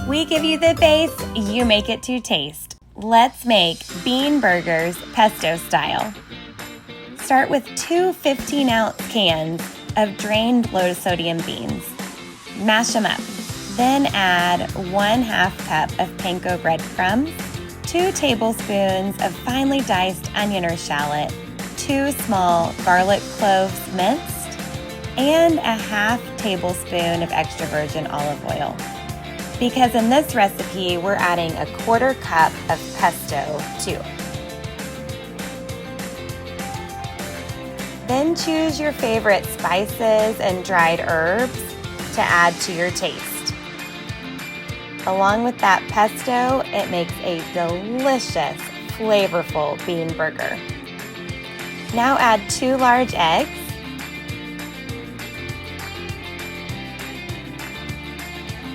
We give you the base, you make it to taste. Let's make bean burgers pesto style. Start with 2 15-ounce cans of drained low-sodium beans. Mash them up. Then add 1/2 cup of panko breadcrumbs, 2 tablespoons of finely diced onion or shallot, 2 small garlic cloves minced, and a 1/2 tablespoon of extra virgin olive oil. Because in this recipe, we're adding a 1/4 cup of pesto too. Then choose your favorite spices and dried herbs to add to your taste. Along with that pesto, it makes a delicious, flavorful bean burger. Now add 2 large eggs,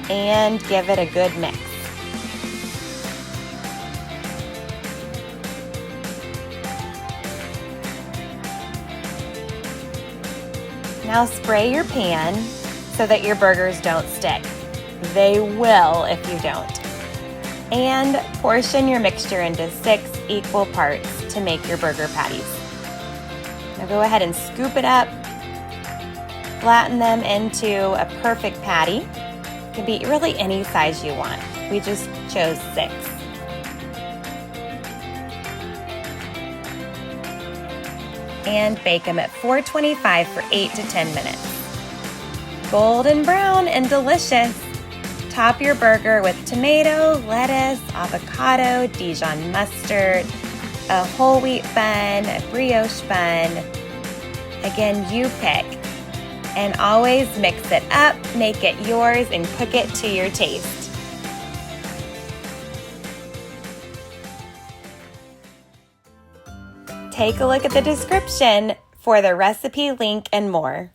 and give it a good mix. Now spray your pan so that your burgers don't stick. They will if you don't. And portion your mixture into 6 equal parts to make your burger patties. Now go ahead and scoop it up, flatten them into a perfect patty. It can be really any size you want. We just chose 6. And bake them at 425 for 8 to 10 minutes. Golden brown and delicious. Top your burger with tomato, lettuce, avocado, Dijon mustard, a whole wheat bun, a brioche bun. Again, you pick. And always mix it up, make it yours, and cook it to your taste. Take a look at the description for the recipe link and more.